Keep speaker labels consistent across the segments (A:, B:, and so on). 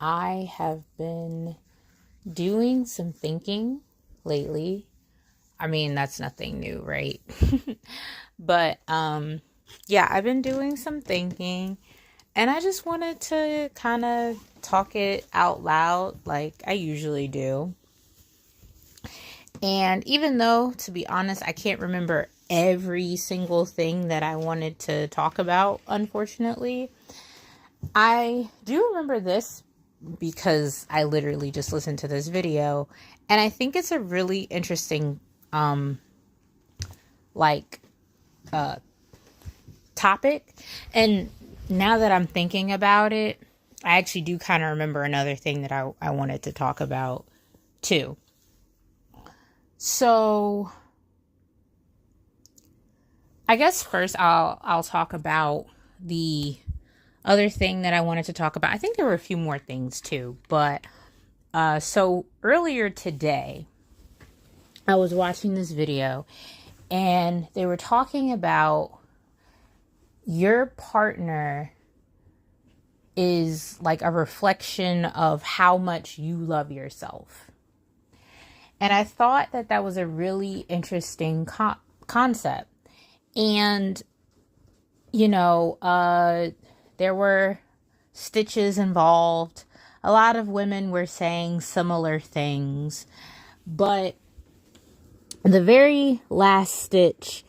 A: I have been doing some thinking lately. I mean, that's nothing new, right? But yeah, I've been doing some thinking and I just wanted to kind of talk it out loud like I usually do. And even though, to be honest, I can't remember every single thing that I wanted to talk about, unfortunately, I do remember this because I literally just listened to this video, and I think it's a really interesting like topic. And now that I'm thinking about it, I actually do kind of remember another thing that I wanted to talk about too. So I guess first I'll talk about the other thing that I wanted to talk about. I think there were a few more things too, but so earlier today I was watching this video and they were talking about your partner is like a reflection of how much you love yourself. And I thought that that was a really interesting concept. And, there were stitches involved. A lot of women were saying similar things. But the very last stitch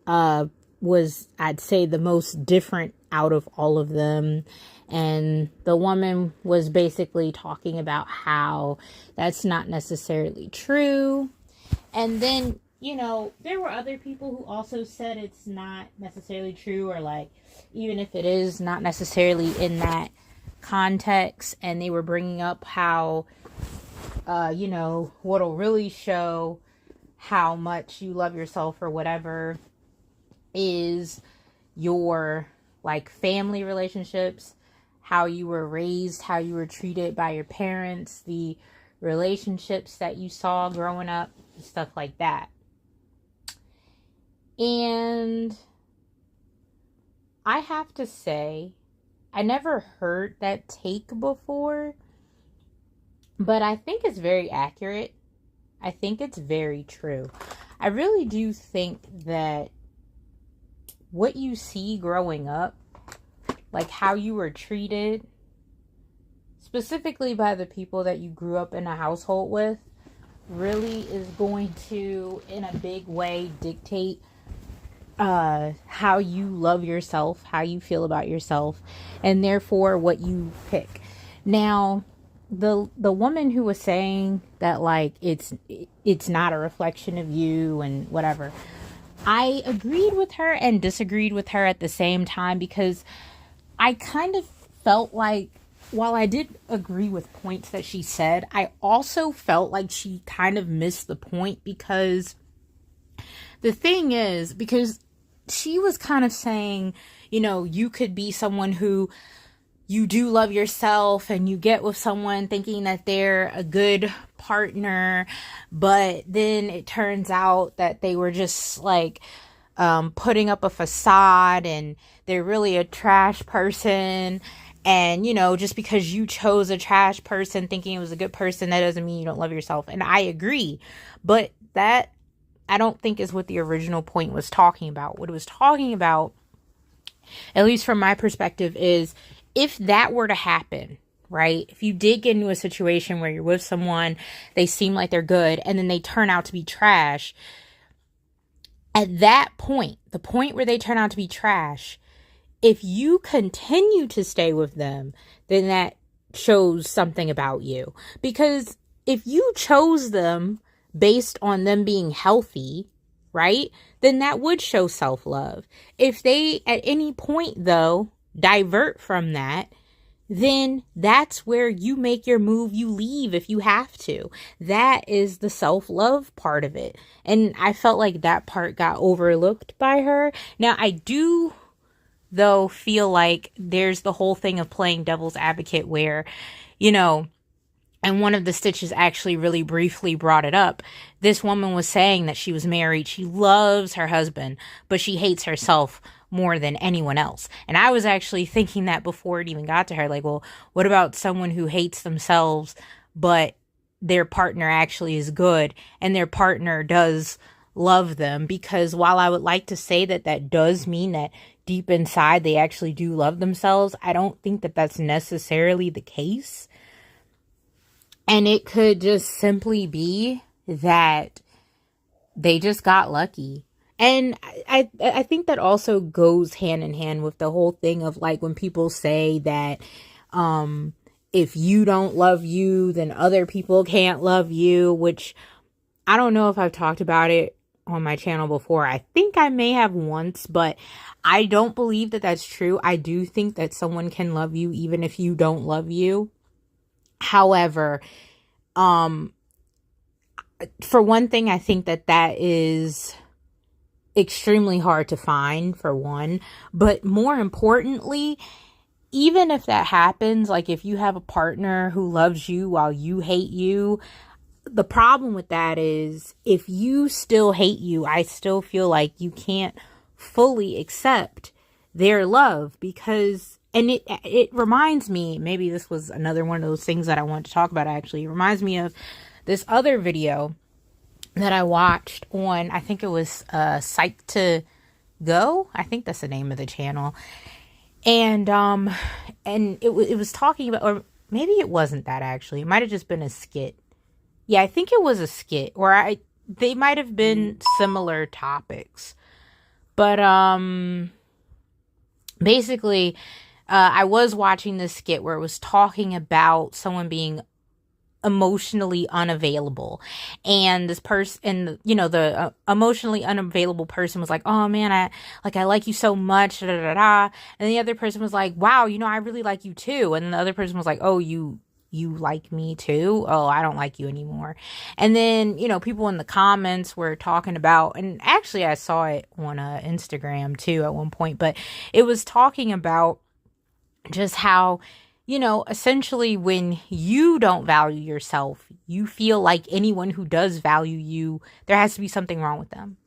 A: was, I'd say, the most different out of all of them. And the woman was basically talking about how that's not necessarily true. And then, there were other people who also said it's not necessarily true, or like, even if it is not necessarily in that context. And they were bringing up how, what'll really show how much you love yourself or whatever is your like family relationships, how you were raised, how you were treated by your parents, the relationships that you saw growing up, stuff like that. And I have to say, I never heard that take before, but I think it's very accurate. I think it's very true. I really do think that what you see growing up, like how you were treated, specifically by the people that you grew up in a household with, really is going to, in a big way, dictate how you love yourself, how you feel about yourself, and therefore what you pick. Now, the woman who was saying that like it's not a reflection of you and whatever, I agreed with her and disagreed with her at the same time, because I kind of felt like, while I did agree with points that she said, I also felt like she kind of missed the point, because the thing is, because she was kind of saying, you could be someone who you do love yourself and you get with someone thinking that they're a good partner, but then it turns out that they were just like putting up a facade and they're really a trash person. And, just because you chose a trash person thinking it was a good person, that doesn't mean you don't love yourself. And I agree. But that, I don't think, is what the original point was talking about. What it was talking about, at least from my perspective, is if that were to happen, right? If you did get into a situation where you're with someone, they seem like they're good, and then they turn out to be trash, at that point, the point where they turn out to be trash, if you continue to stay with them, then that shows something about you. Because if you chose them based on them being healthy, right, then that would show self-love. If they at any point, though, divert from that, then that's where you make your move. You leave if you have to. That is the self-love part of it. And I felt like that part got overlooked by her. Now, I do, though, feel like there's the whole thing of playing devil's advocate where, and one of the stitches actually really briefly brought it up. This woman was saying that she was married. She loves her husband, but she hates herself more than anyone else. And I was actually thinking that before it even got to her. Like, well, what about someone who hates themselves, but their partner actually is good and their partner does love them? Because while I would like to say that that does mean that deep inside they actually do love themselves, I don't think that that's necessarily the case. And it could just simply be that they just got lucky. And I think that also goes hand in hand with the whole thing of like when people say that if you don't love you, then other people can't love you, which I don't know if I've talked about it on my channel before. I think I may have once, but I don't believe that that's true. I do think that someone can love you even if you don't love you. However, for one thing, I think that that is extremely hard to find, for one. But more importantly, even if that happens, like if you have a partner who loves you while you hate you, the problem with that is if you still hate you, I still feel like you can't fully accept their love. Because, and it reminds me, maybe this was another one of those things that I wanted to talk about actually. It reminds me of this other video that I watched on, I think it was Psych to Go. I think that's the name of the channel. And it was talking about, or maybe it wasn't that actually. It might have just been a skit. Yeah, I think it was a skit, or they might have been similar topics. But basically, I was watching this skit where it was talking about someone being emotionally unavailable, and this person, and you know, the emotionally unavailable person was like, oh man, I like you so much, da, da, da, da. And the other person was like, wow, you know, I really like you too. And the other person was like, oh, you like me too? Oh, I don't like you anymore. And then, you know, people in the comments were talking about, and actually I saw it on Instagram too at one point, but it was talking about just how, you know, essentially when you don't value yourself, you feel like anyone who does value you, there has to be something wrong with them.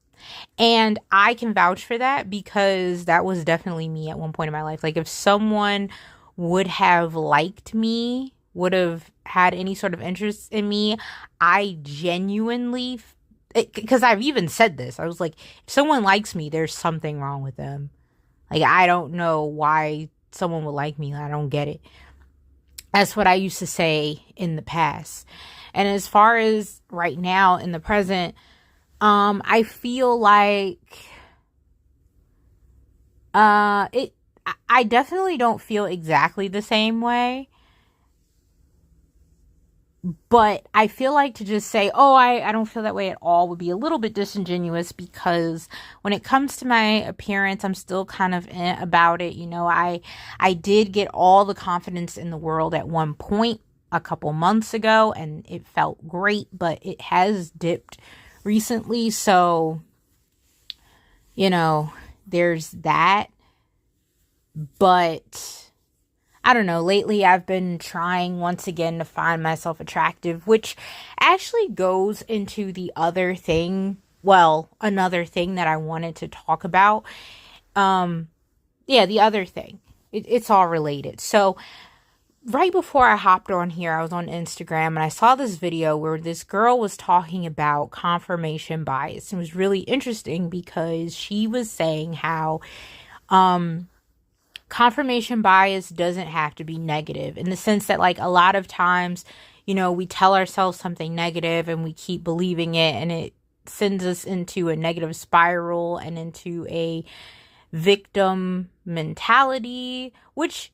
A: And I can vouch for that because that was definitely me at one point in my life. Like if someone would have liked me, would have had any sort of interest in me, I genuinely, because I've even said this, I was like, if someone likes me, there's something wrong with them. Like, I don't know why someone would like me. I don't get it. That's what I used to say in the past. And as far as right now in the present, I feel like I definitely don't feel exactly the same way. But I feel like to just say, oh, I don't feel that way at all would be a little bit disingenuous, because when it comes to my appearance, I'm still kind of about it. You know, I did get all the confidence in the world at one point a couple months ago, and it felt great, but it has dipped recently. So, you know, there's that. But I don't know, lately I've been trying once again to find myself attractive, which actually goes into the other thing, well, another thing that I wanted to talk about. Yeah, the other thing. It's all related. So right before I hopped on here, I was on Instagram and I saw this video where this girl was talking about confirmation bias. It was really interesting because she was saying how confirmation bias doesn't have to be negative, in the sense that, like, a lot of times, you know, we tell ourselves something negative and we keep believing it, and it sends us into a negative spiral and into a victim mentality, which,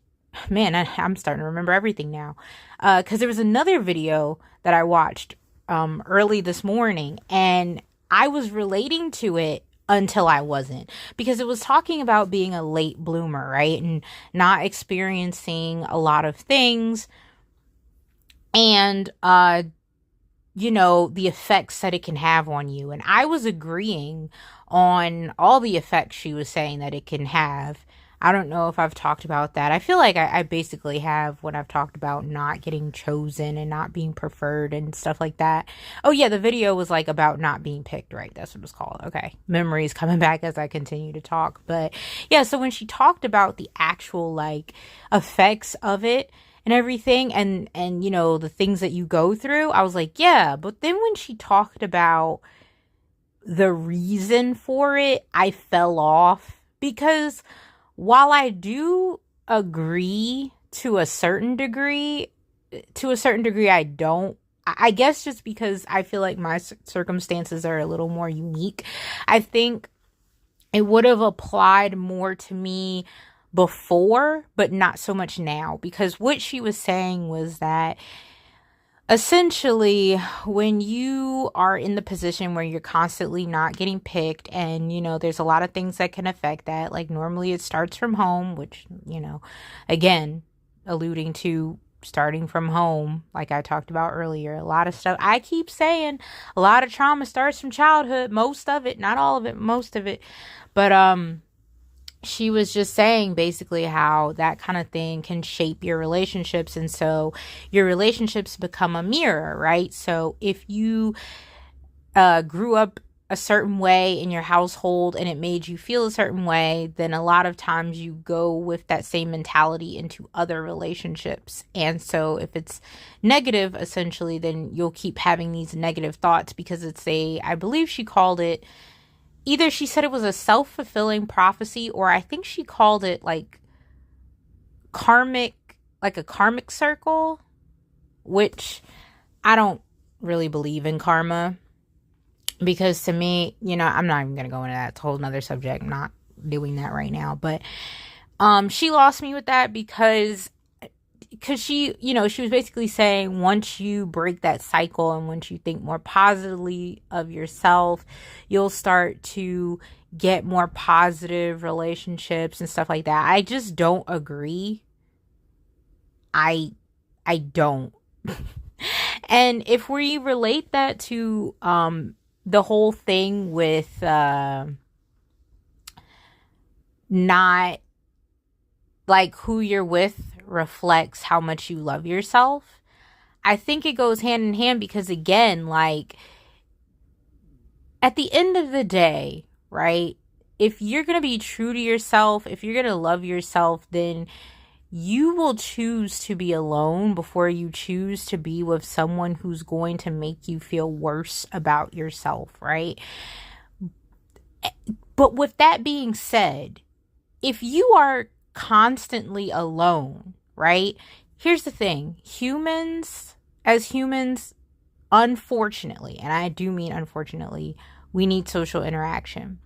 A: man, I'm starting to remember everything now. Because there was another video that I watched early this morning, and I was relating to it until I wasn't, because it was talking about being a late bloomer, right? And not experiencing a lot of things, and you know, the effects that it can have on you. And I was agreeing on all the effects she was saying that it can have. I don't know if I've talked about that. I feel like I basically have when I've talked about not getting chosen and not being preferred and stuff like that. Oh yeah, the video was like about not being picked, right? That's what it's called. Okay. Memories coming back as I continue to talk. But yeah, so when she talked about the actual like effects of it and everything and you know, the things that you go through, I was like, yeah. But then when she talked about the reason for it, I fell off because while I do agree to a certain degree, I don't. I guess just because I feel like my circumstances are a little more unique, I think it would have applied more to me before, but not so much now. Because what she was saying was that essentially, when you are in the position where you're constantly not getting picked, and you know, there's a lot of things that can affect that. Like, normally it starts from home, which, you know, again, alluding to starting from home, like I talked about earlier, a lot of stuff. I keep saying a lot of trauma starts from childhood, most of it, not all of it, most of it. But, she was just saying basically how that kind of thing can shape your relationships. And so your relationships become a mirror, right? So if you grew up a certain way in your household and it made you feel a certain way, then a lot of times you go with that same mentality into other relationships. And so if it's negative, essentially, then you'll keep having these negative thoughts because it's I believe she called it, either she said it was a self-fulfilling prophecy, or I think she called it like a karmic circle, which I don't really believe in karma. Because to me, you know, I'm not even going to go into that. It's a whole nother subject. I'm not doing that right now. But she lost me with that because she, you know, she was basically saying once you break that cycle and once you think more positively of yourself, you'll start to get more positive relationships and stuff like that. I just don't agree. I don't. And if we relate that to the whole thing with not like who you're with reflects how much you love yourself, I think it goes hand in hand because, again, like at the end of the day, right, if you're going to be true to yourself, if you're going to love yourself, then you will choose to be alone before you choose to be with someone who's going to make you feel worse about yourself, right? But with that being said, if you are constantly alone, right? Here's the thing. As humans, unfortunately, and I do mean unfortunately, we need social interaction.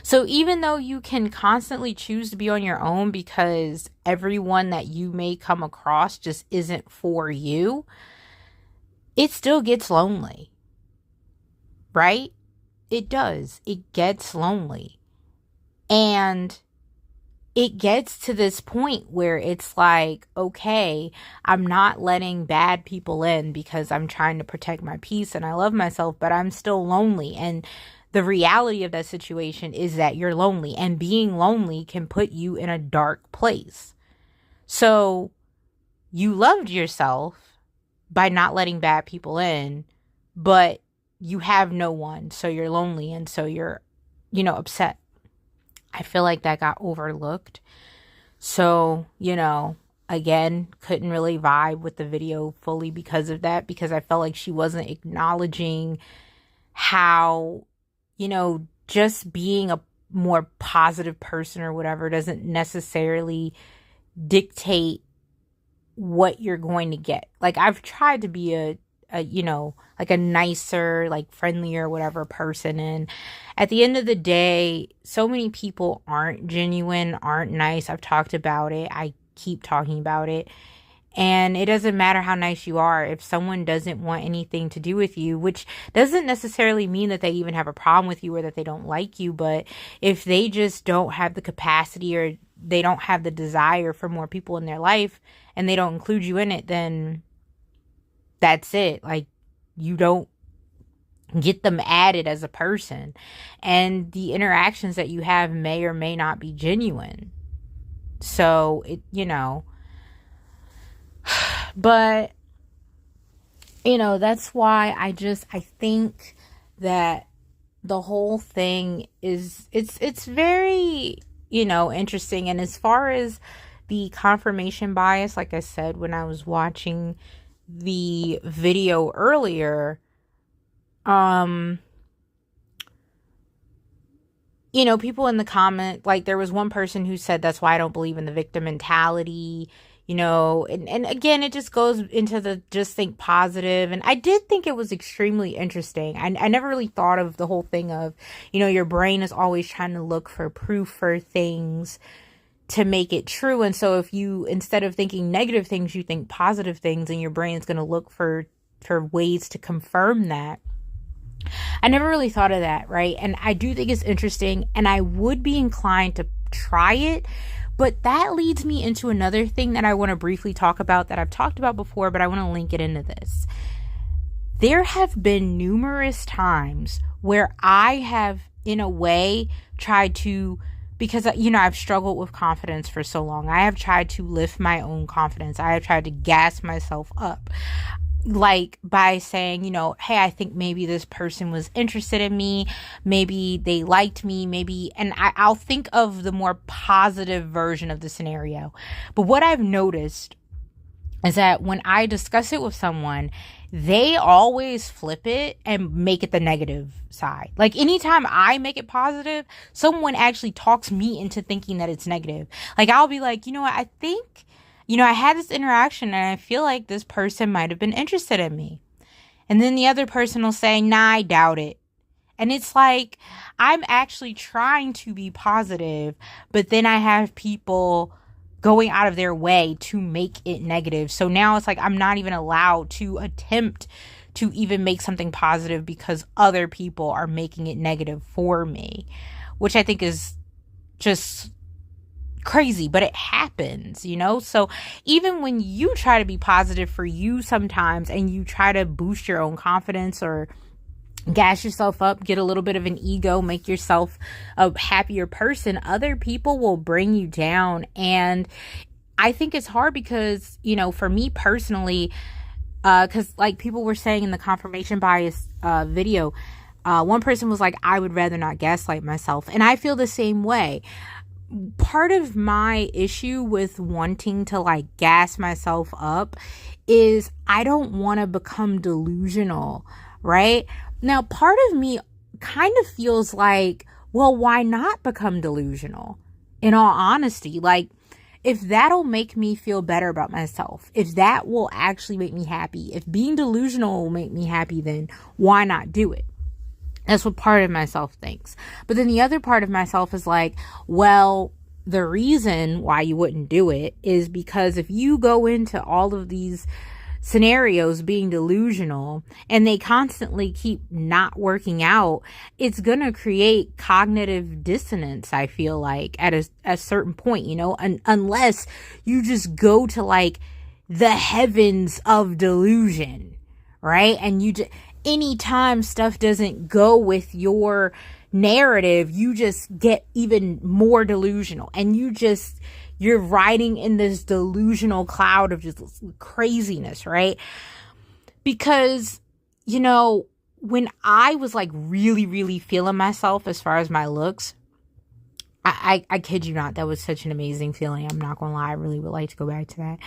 A: So even though you can constantly choose to be on your own because everyone that you may come across just isn't for you, it still gets lonely, right? It does. It gets lonely. And it gets to this point where it's like, okay, I'm not letting bad people in because I'm trying to protect my peace and I love myself, but I'm still lonely. And the reality of that situation is that you're lonely, and being lonely can put you in a dark place. So you loved yourself by not letting bad people in, but you have no one. So you're lonely. And so you're, you know, upset. I feel like that got overlooked. So, you know, again, couldn't really vibe with the video fully because of that, because I felt like she wasn't acknowledging how, you know, just being a more positive person or whatever doesn't necessarily dictate what you're going to get. Like, I've tried to be a you know, like a nicer, like friendlier, whatever person. And at the end of the day, so many people aren't genuine, aren't nice. I've talked about it. I keep talking about it. And it doesn't matter how nice you are. If someone doesn't want anything to do with you, which doesn't necessarily mean that they even have a problem with you or that they don't like you, but if they just don't have the capacity or they don't have the desire for more people in their life and they don't include you in it, then that's it. Like, you don't get them added as a person. And the interactions that you have may or may not be genuine. So but that's why I think that the whole thing is, it's very, interesting. And as far as the confirmation bias, like I said, when I was watching the video earlier, people in the comment, like there was one person who said, that's why I don't believe in the victim mentality, and again, it just goes into the just think positive. And I did think it was extremely interesting. I never really thought of the whole thing of, your brain is always trying to look for proof for things to make it true. And so if you, instead of thinking negative things, you think positive things, and your brain is going to look for ways to confirm that. I never really thought of that, right? And I do think it's interesting, and I would be inclined to try it. But that leads me into another thing that I want to briefly talk about, that I've talked about before, but I want to link it into this. There have been numerous times where I have, in a way, tried to, because, I've struggled with confidence for so long. I have tried to lift my own confidence. I have tried to gas myself up, like by saying, hey, I think maybe this person was interested in me. Maybe they liked me. Maybe, and I'll think of the more positive version of the scenario. But what I've noticed is that when I discuss it with someone, they always flip it and make it the negative side. Like anytime I make it positive, someone actually talks me into thinking that it's negative. Like I'll be like, what, I think, I had this interaction and I feel like this person might have been interested in me. And then the other person will say, nah, I doubt it. And it's like, I'm actually trying to be positive, but then I have people going out of their way to make it negative. So now it's like, I'm not even allowed to attempt to even make something positive because other people are making it negative for me, which I think is just crazy, but it happens, So even when you try to be positive for you sometimes, and you try to boost your own confidence or gas yourself up, get a little bit of an ego, make yourself a happier person, other people will bring you down. And I think it's hard because, for me personally, because like people were saying in the confirmation bias video, one person was like, I would rather not gaslight myself. And I feel the same way. Part of my issue with wanting to like gas myself up is I don't want to become delusional, right? Now, part of me kind of feels like, well, why not become delusional? In all honesty, like if that'll make me feel better about myself, if that will actually make me happy, if being delusional will make me happy, then why not do it? That's what part of myself thinks. But then the other part of myself is like, well, the reason why you wouldn't do it is because if you go into all of these scenarios being delusional and they constantly keep not working out, it's going to create cognitive dissonance, I feel like, at a certain point, unless you just go to like the heavens of delusion, right? And anytime stuff doesn't go with your narrative, you just get even more delusional, and you're riding in this delusional cloud of just craziness, right? Because, when I was like really, really feeling myself as far as my looks, I kid you not, that was such an amazing feeling. I'm not gonna lie, I really would like to go back to that.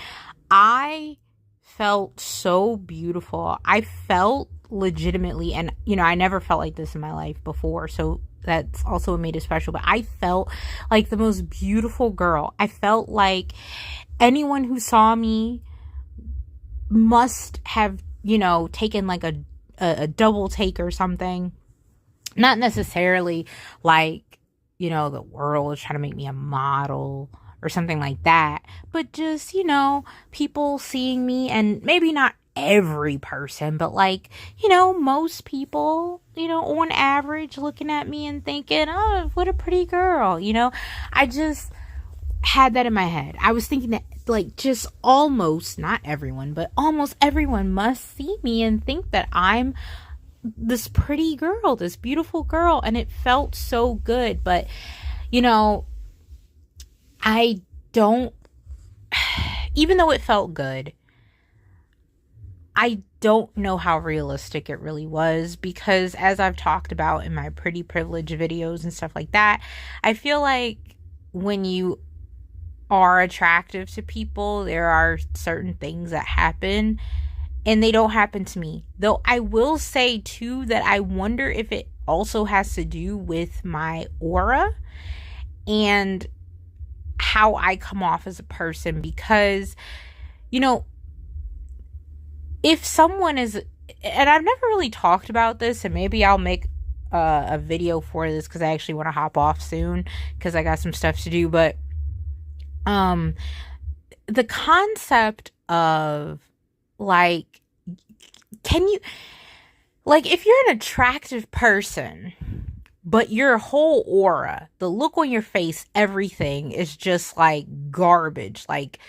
A: I felt so beautiful. I felt legitimately, and I never felt like this in my life before, so that's also what made it special, but I felt like the most beautiful girl. I felt like anyone who saw me must have taken like a double take or something. Not necessarily like the world is trying to make me a model or something like that, but just people seeing me, and maybe not every person, but like most people on average looking at me and thinking, oh, what a pretty girl. I just had that in my head. I was thinking that like just almost, not everyone, but almost everyone must see me and think that I'm this pretty girl, this beautiful girl. And it felt so good. But I don't, even though it felt good, I don't know how realistic it really was, because as I've talked about in my pretty privilege videos and stuff like that, I feel like when you are attractive to people, there are certain things that happen, and they don't happen to me. Though I will say too that I wonder if it also has to do with my aura and how I come off as a person, because, you know, if someone is, and I've never really talked about this, and maybe I'll make a video for this because I actually want to hop off soon because I got some stuff to do, but the concept of, like, can you, like, if you're an attractive person, but your whole aura, the look on your face, everything is just like garbage, like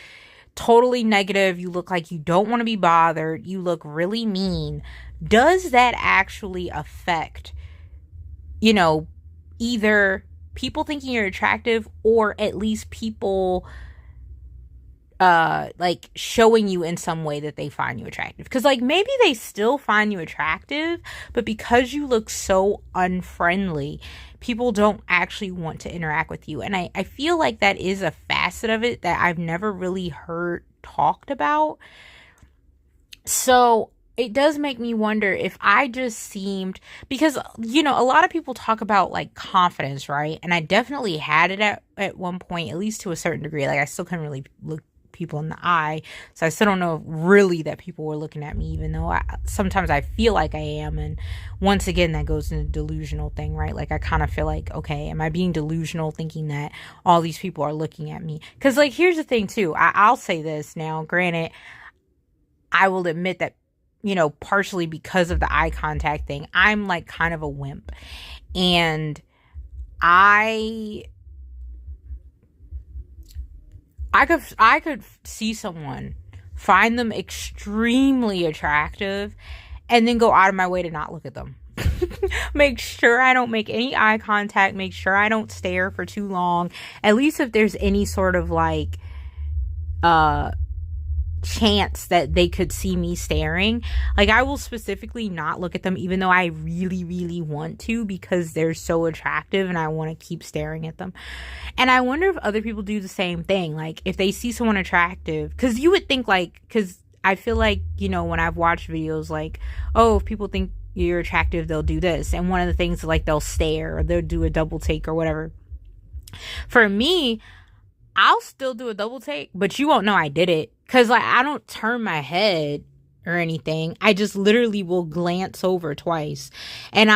A: totally negative, you look like you don't want to be bothered, you look really mean, does that actually affect, you know, either people thinking you're attractive, or at least people like showing you in some way that they find you attractive? Because, like, maybe they still find you attractive, but because you look so unfriendly, people don't actually want to interact with you. And I feel like that is a facet of it that I've never really heard talked about. So it does make me wonder if I just seemed, because, you know, a lot of people talk about, like, confidence, right? And I definitely had it at one point, at least to a certain degree. Like, I still couldn't really look people in the eye, so I still don't know really that people were looking at me, even though sometimes I feel like I am. And once again, that goes into the delusional thing, right? Like, I kind of feel like, okay, am I being delusional thinking that all these people are looking at me? Because, like, here's the thing too, I'll say this now, granted, I will admit that, you know, partially because of the eye contact thing, I'm like kind of a wimp, and I could see someone, find them extremely attractive, and then go out of my way to not look at them. Make sure I don't make any eye contact, make sure I don't stare for too long, at least if there's any sort of, like, chance that they could see me staring. Like, I will specifically not look at them even though I really, really want to, because they're so attractive and I want to keep staring at them. And I wonder if other people do the same thing. Like, if they see someone attractive, because you would think, like, because I feel like, you know, when I've watched videos, like, oh, if people think you're attractive, they'll do this, and one of the things is, like, they'll stare, or they'll do a double take or whatever. For me, I'll still do a double take, but you won't know I did it. Because, like, I don't turn my head or anything. I just literally will glance over twice. And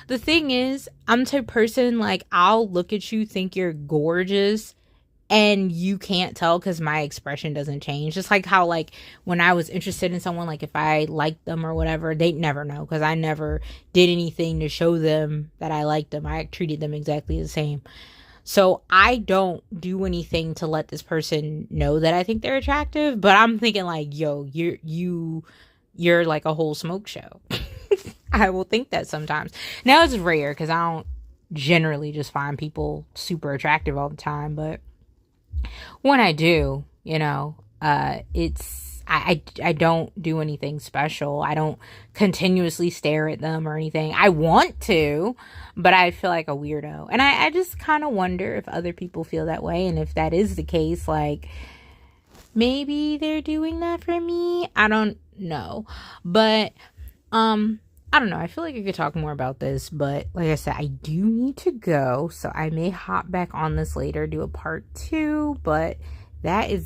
A: the thing is, I'm the type of person, like, I'll look at you, think you're gorgeous, and you can't tell because my expression doesn't change. Just like how, like, when I was interested in someone, like, if I liked them or whatever, they'd never know because I never did anything to show them that I liked them. I treated them exactly the same. So I don't do anything to let this person know that I think they're attractive, but I'm thinking, like, yo, you're like a whole smoke show. I will think that sometimes. Now, it's rare because I don't generally just find people super attractive all the time, but when I do, you know, I don't do anything special. I don't continuously stare at them or anything. I want to, but I feel like a weirdo. And I just kind of wonder if other people feel that way. And if that is the case, like, maybe they're doing that for me. I don't know. But, I don't know. I feel like I could talk more about this, but like I said, I do need to go. So I may hop back on this later, do a part 2, but that is